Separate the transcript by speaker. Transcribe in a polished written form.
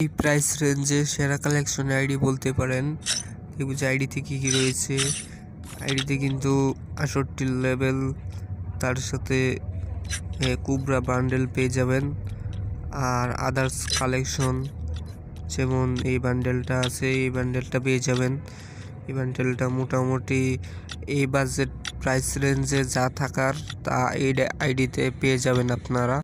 Speaker 1: এই প্রাইস রেঞ্জে সেরা কালেকশন আইডি বলতে পারেন। দেখুন যে আইডিতে কী কী রয়েছে। আইডিতে কিন্তু ৬৮ লেভেল, তার সাথে কুবরা বান্ডেল পেয়ে যাবেন। আর আদার্স কালেকশন যেমন এই বান্ডেলটা আছে, এই বান্ডেলটা পেয়ে যাবেন। এই বান্ডেলটা মোটামুটি এই বাজেট প্রাইস রেঞ্জে যা থাকার তা এই আইডিতে পেয়ে যাবেন আপনারা।